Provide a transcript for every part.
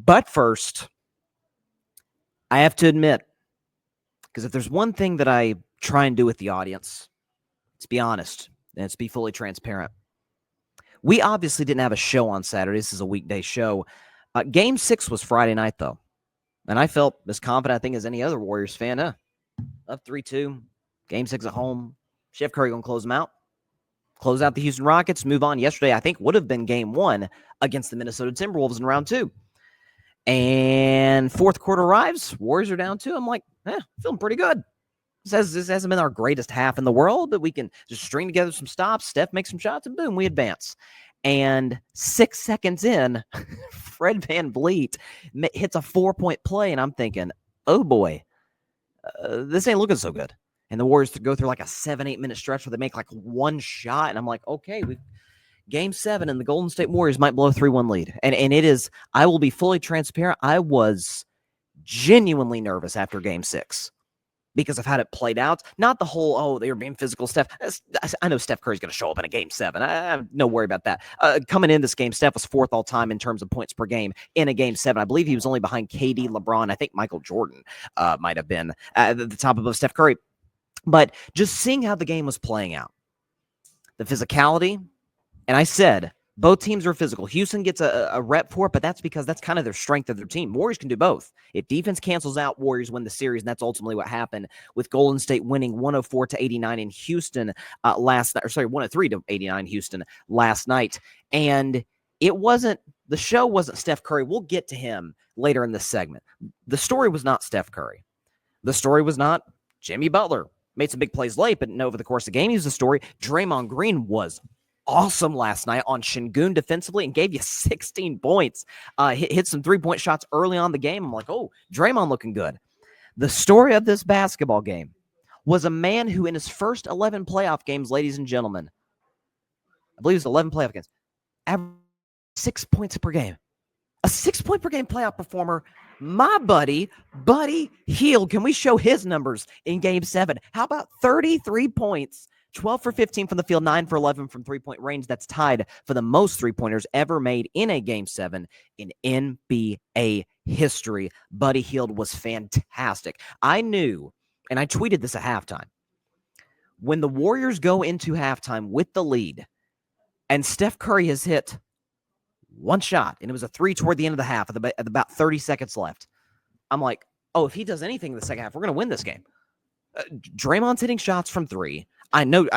But first, I have to admit, because if there's one thing that I try and do with the audience, it's be honest and it's be fully transparent. We obviously didn't have a show on Saturday. This is a weekday show. Game 6 was Friday night, though. And I felt as confident, I think, as any other Warriors fan. Up 3-2, Game 6 at home. Steph Curry going to close them out. Close out the Houston Rockets, move on. Yesterday, I think, would have been Game 1 against the Minnesota Timberwolves in round 2. And fourth quarter arrives. Warriors are down 2. I'm like, feeling pretty good. This hasn't been our greatest half in the world, but we can just string together some stops. Steph makes some shots, and boom, we advance. And 6 seconds in, Fred VanVleet hits a 4-point play, and I'm thinking, oh boy, this ain't looking so good. And the Warriors go through like a 7-8 minute stretch where they make like one shot, and I'm like, okay, Game 7, and the Golden State Warriors might blow a 3-1 lead. And it is, I will be fully transparent, I was genuinely nervous after Game 6. Because of how it played out. Not the whole, they were being physical, Steph. I know Steph Curry's going to show up in a Game 7. I have no worry about that. Coming in this game, Steph was 4th all-time in terms of points per game in a Game 7. I believe he was only behind KD, LeBron. I think Michael Jordan might have been at the top above Steph Curry. But just seeing how the game was playing out, the physicality, and I said, both teams are physical. Houston gets a rep for it, but that's because that's kind of their strength of their team. Warriors can do both. If defense cancels out, Warriors win the series, and that's ultimately what happened with Golden State winning 104-89 in Houston last night. Or sorry, 103-89 Houston last night. And the show wasn't Steph Curry. We'll get to him later in this segment. The story was not Steph Curry. The story was not Jimmy Butler. Made some big plays late, but over the course of the game, he was the story. Draymond Green was awesome last night on Şengün defensively and gave you 16 points. Hit some 3-point shots early on the game. I'm like, oh, Draymond looking good. The story of this basketball game was a man who in his first 11 playoff games, ladies and gentlemen, I believe it was 11 playoff games, averaged 6 points per game. A 6-point per game playoff performer, my buddy Hield. Can we show his numbers in Game 7? How about 33 points? 12 for 15 from the field, 9 for 11 from three-point range. That's tied for the most three-pointers ever made in a Game 7 in NBA history. Buddy Hield was fantastic. I knew, and I tweeted this at halftime, when the Warriors go into halftime with the lead and Steph Curry has hit one shot, and it was a 3 toward the end of the half at about 30 seconds left, I'm like, oh, if he does anything in the second half, we're going to win this game. Draymond's hitting shots from 3. I know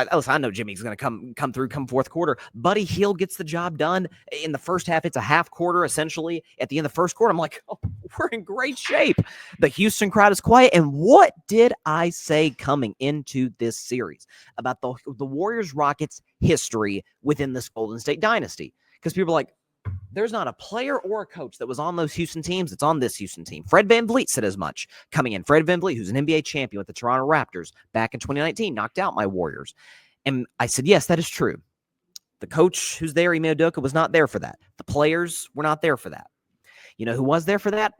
Jimmy's going to come through come fourth quarter. Buddy Hield gets the job done in the first half. It's a half quarter, essentially. At the end of the first quarter, I'm like, oh, we're in great shape. The Houston crowd is quiet. And what did I say coming into this series about the Warriors-Rockets history within this Golden State dynasty? Because people are like, there's not a player or a coach that was on those Houston teams that's on this Houston team. Fred VanVleet said as much coming in. Fred VanVleet, who's an NBA champion with the Toronto Raptors back in 2019, knocked out my Warriors. And I said, yes, that is true. The coach who's there, Ime Udoka, was not there for that. The players were not there for that. You know who was there for that?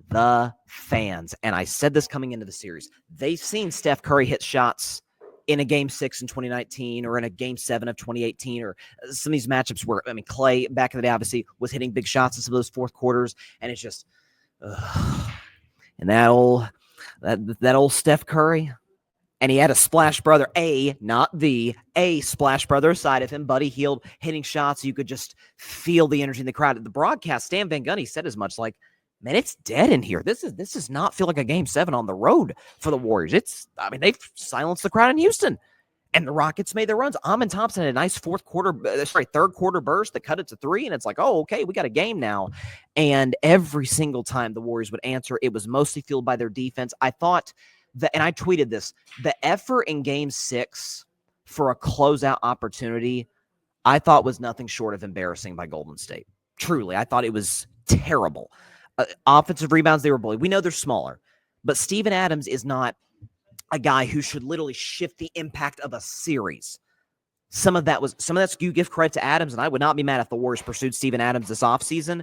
The fans. And I said this coming into the series. They've seen Steph Curry hit shots in a Game 6 in 2019 or in a Game 7 of 2018 or some of these matchups where, Clay back in the day obviously was hitting big shots in some of those fourth quarters, and it's just and that old Steph Curry, and he had a splash brother, not the splash brother aside of him, Buddy Hield hitting shots. You could just feel the energy in the crowd. At the broadcast, Stan Van Gundy said as much, like, man, it's dead in here. This does not feel like a Game 7 on the road for the Warriors. They've silenced the crowd in Houston, and the Rockets made their runs. Amen Thompson had a nice third quarter burst that cut it to 3, and it's like, oh, okay, we got a game now. And every single time the Warriors would answer, it was mostly fueled by their defense. I thought that, and I tweeted this, the effort in Game 6 for a closeout opportunity, I thought was nothing short of embarrassing by Golden State. Truly, I thought it was terrible. Offensive rebounds, they were bullied. We know they're smaller, but Steven Adams is not a guy who should literally shift the impact of a series. Some of that's you give credit to Adams, and I would not be mad if the Warriors pursued Steven Adams this offseason.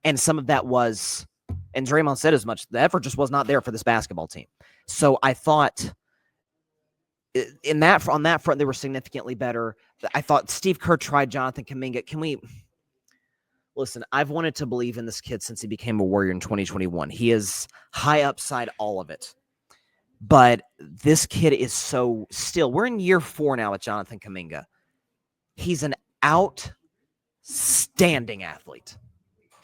And some of that was, and Draymond said as much, the effort just was not there for this basketball team. So I thought on that front, they were significantly better. I thought Steve Kerr tried Jonathan Kuminga. Listen, I've wanted to believe in this kid since he became a Warrior in 2021. He is high upside, all of it. But this kid is so still. We're in year 4 now with Jonathan Kuminga. He's an outstanding athlete.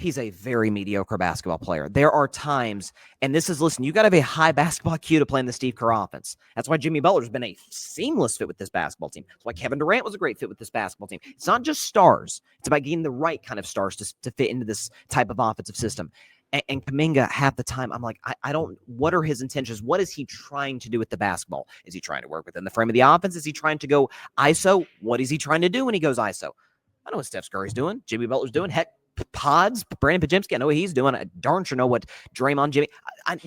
He's a very mediocre basketball player. There are times, and this is, listen, you got to have a high basketball IQ to play in the Steve Kerr offense. That's why Jimmy Butler's been a seamless fit with this basketball team. That's why Kevin Durant was a great fit with this basketball team. It's not just stars. It's about getting the right kind of stars to fit into this type of offensive system. And Kuminga, half the time, I'm like, I don't, what are his intentions? What is he trying to do with the basketball? Is he trying to work within the frame of the offense? Is he trying to go ISO? What is he trying to do when he goes ISO? I know what Steph Curry's doing. Jimmy Butler's doing. Heck, Pods, Brandon Pajemski, I know what he's doing. I darn sure know what Draymond, Jimmy,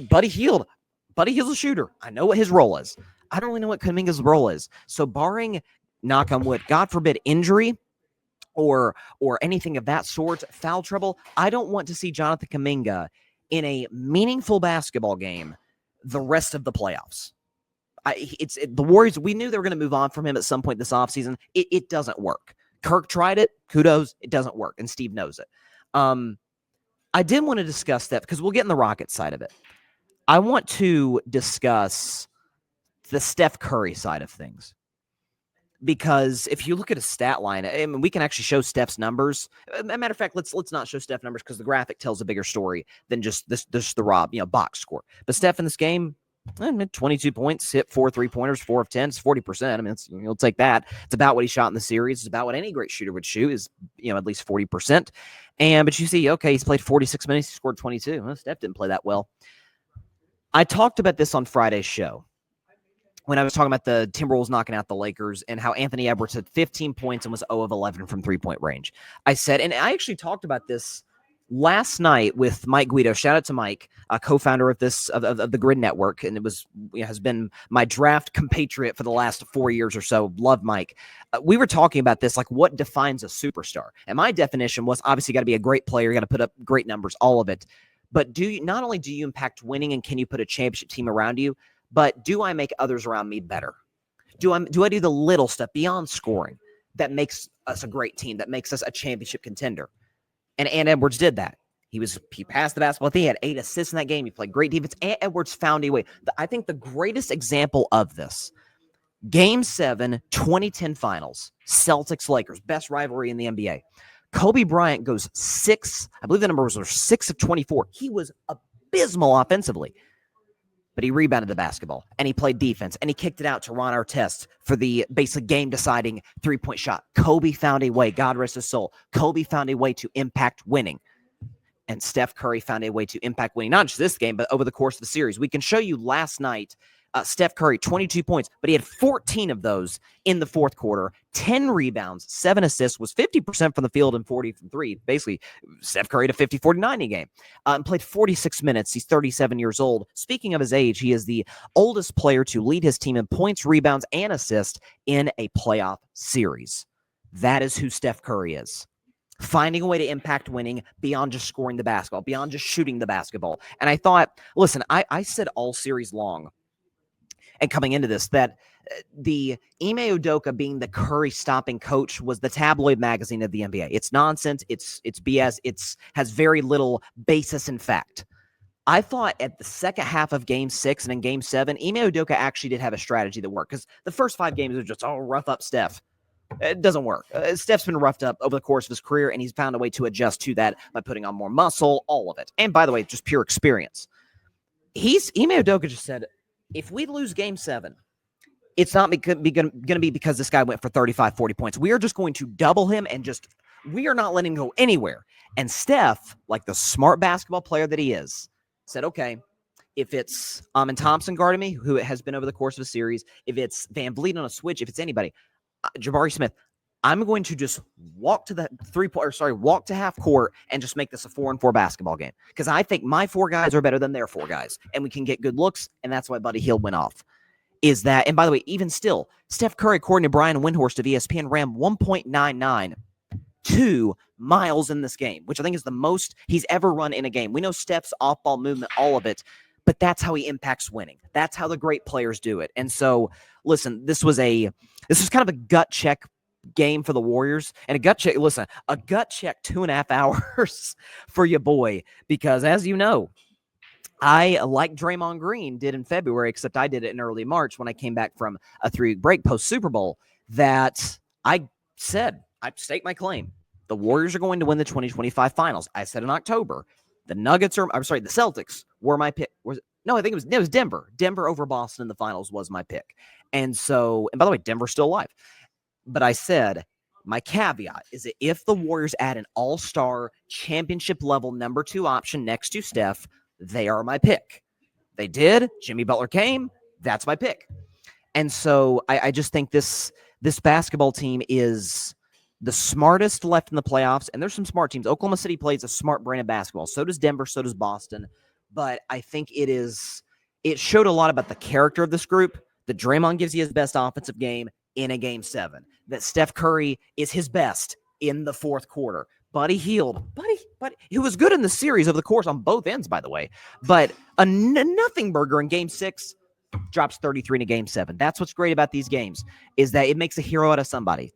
Buddy Hield. Buddy Hield's a shooter. I know what his role is. I don't really know what Kuminga's role is. So barring, knock on wood, God forbid, injury or anything of that sort, foul trouble, I don't want to see Jonathan Kuminga in a meaningful basketball game the rest of the playoffs. The Warriors, we knew they were going to move on from him at some point this offseason. It doesn't work. Kirk tried it. Kudos. It doesn't work. And Steve knows it. I did want to discuss that because we'll get in the Rockets side of it. I want to discuss the Steph Curry side of things. Because if you look at a stat line, I mean, we can actually show Steph's numbers. As a matter of fact, let's not show Steph numbers because the graphic tells a bigger story than just the raw, box score. But Steph in this game, 22 points, hit 4 3-pointers, 4 of 10, it's 40%. I mean, you'll take that. It's about what he shot in the series. It's about what any great shooter would shoot is, at least 40%. But you see, okay, he's played 46 minutes, he scored 22. Well, Steph didn't play that well. I talked about this on Friday's show when I was talking about the Timberwolves knocking out the Lakers and how Anthony Edwards had 15 points and was 0 of 11 from three-point range. I said, and I actually talked about this last night with Mike Guido. Shout out to Mike, a co-founder of the Grid Network, and has been my draft compatriot for the last 4 years or so. Love Mike. We were talking about this, like what defines a superstar, and my definition was obviously got to be a great player, you got to put up great numbers, all of it. But not only do you impact winning, and can you put a championship team around you, but do I make others around me better? Do I do the little stuff beyond scoring that makes us a great team, that makes us a championship contender? And Edwards did that. He passed the basketball. He had 8 assists in that game. He played great defense. Ant Edwards found a way. I think the greatest example of this, Game 7, 2010 Finals, Celtics-Lakers, best rivalry in the NBA. Kobe Bryant goes 6, I believe the numbers were 6 of 24. He was abysmal offensively, but he rebounded the basketball, and he played defense, and he kicked it out to Ron Artest for the basic game-deciding three-point shot. Kobe found a way, God rest his soul. Kobe found a way to impact winning, and Steph Curry found a way to impact winning, not just this game, but over the course of the series. We can show you last night, Steph Curry, 22 points, but he had 14 of those in the fourth quarter, 10 rebounds, 7 assists, was 50% from the field and 40 from three. Basically, Steph Curry to 50-40-90 game. And played 46 minutes. He's 37 years old. Speaking of his age, he is the oldest player to lead his team in points, rebounds, and assists in a playoff series. That is who Steph Curry is. Finding a way to impact winning beyond just scoring the basketball, beyond just shooting the basketball. And I thought, listen, I said all series long, and coming into this, that the Ime Udoka being the Curry stopping coach was the tabloid magazine of the NBA. It's nonsense. It's BS. Has very little basis in fact. I thought at the second half of Game 6 and in Game 7, Ime Udoka actually did have a strategy that worked, because the first 5 games were just, rough up Steph. It doesn't work. Steph's been roughed up over the course of his career, and he's found a way to adjust to that by putting on more muscle, all of it. And by the way, just pure experience. Ime Udoka just said, if we lose Game 7, it's not going to be because this guy went for 35, 40 points. We are just going to double him and we are not letting him go anywhere. And Steph, like the smart basketball player that he is, said, okay, if it's Amin Thompson guarding me, who it has been over the course of a series, if it's Van Vliet on a switch, if it's anybody, Jabari Smith, I'm going to just walk to half court and just make this a 4-on-4 basketball game. Because I think my 4 guys are better than their 4 guys. And we can get good looks. And that's why Buddy Hield went off. Is that, and by the way, even still, Steph Curry, according to Brian Windhorst of ESPN, ran 1.992 miles in this game, which I think is the most he's ever run in a game. We know Steph's off-ball movement, all of it. But that's how he impacts winning. That's how the great players do it. And so, listen, this was kind of a gut check game for the Warriors. And a gut check, listen, a gut check 2.5 hours for your boy, because as you know, I, like Draymond Green did in February, except I did it in early March when I came back from a 3-week break post Super Bowl, that I said, I state my claim. The Warriors are going to win the 2025 finals. I said in October, the Celtics were my pick. I think it was Denver. Denver over Boston in the finals was my pick. And by the way, Denver's still alive. But I said, my caveat is that if the Warriors add an all-star championship level number 2 option next to Steph, they are my pick. They did. Jimmy Butler came. That's my pick. And so I just think this basketball team is the smartest left in the playoffs. And there's some smart teams. Oklahoma City plays a smart brand of basketball. So does Denver. So does Boston. But I think it showed a lot about the character of this group, that Draymond gives you his best offensive game in a game 7, that Steph Curry is his best in the fourth quarter. Buddy Hield, who was good in the series over the course on both ends, by the way, but a nothing burger in game 6 drops 33 in a game 7. That's what's great about these games, is that it makes a hero out of somebody.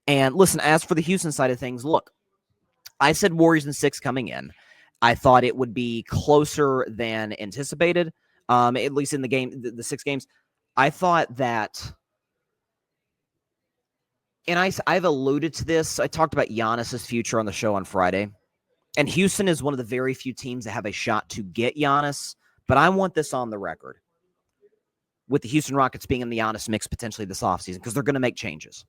And listen, as for the Houston side of things, look, I said Warriors in 6 coming in. I thought it would be closer than anticipated, at least in the 6 games. I thought that, and I've alluded to this. I talked about Giannis's future on the show on Friday. And Houston is one of the very few teams that have a shot to get Giannis. But I want this on the record, with the Houston Rockets being in the Giannis mix potentially this offseason, because they're going to make changes.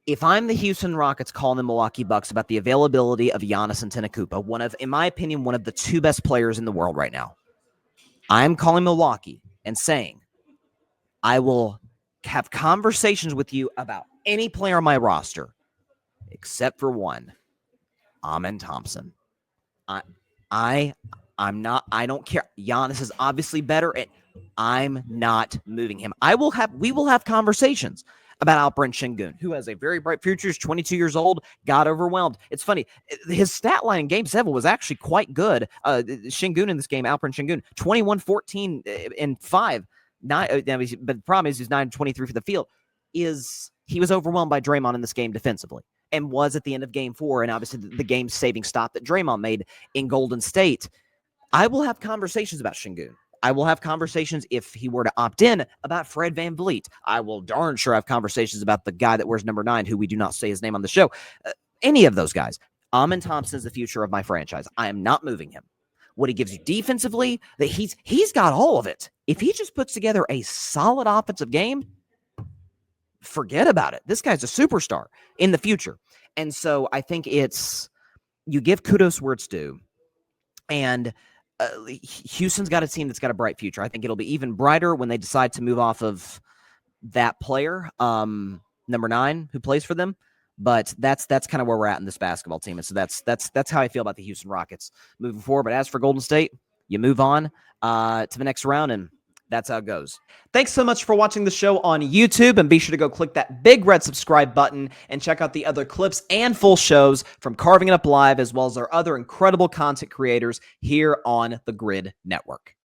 If I'm the Houston Rockets calling the Milwaukee Bucks about the availability of Giannis Antetokounmpo, in my opinion, one of the 2 best players in the world right now, I'm calling Milwaukee and saying, I will have conversations with you about any player on my roster except for one, Amen Thompson. I don't care. Giannis is obviously better, and I'm not moving him. We will have conversations about Alperen Sengun, who has a very bright future. He's 22 years old, got overwhelmed. It's funny. His stat line in game 7 was actually quite good. Sengun in this game, Alperen Sengun, 21, 14, and 5. But the problem is he's 9-23 for the field. He was overwhelmed by Draymond in this game defensively, and was at the end of game 4, and obviously the game-saving stop that Draymond made in Golden State. I will have conversations about Sengun. I will have conversations, if he were to opt in, about Fred VanVleet. I will darn sure have conversations about the guy that wears number 9, who we do not say his name on the show. Any of those guys. Amen Thompson is the future of my franchise. I am not moving him. What he gives you defensively, that he's got all of it. If he just puts together a solid offensive game, forget about it. This guy's a superstar in the future. And so I think you give kudos where it's due. And Houston's got a team that's got a bright future. I think it'll be even brighter when they decide to move off of that player, number 9, who plays for them. But that's kind of where we're at in this basketball team. And so that's how I feel about the Houston Rockets moving forward. But as for Golden State, you move on to the next round, and that's how it goes. Thanks so much for watching the show on YouTube, and be sure to go click that big red subscribe button and check out the other clips and full shows from Carving It Up Live, as well as our other incredible content creators here on the Grid Network.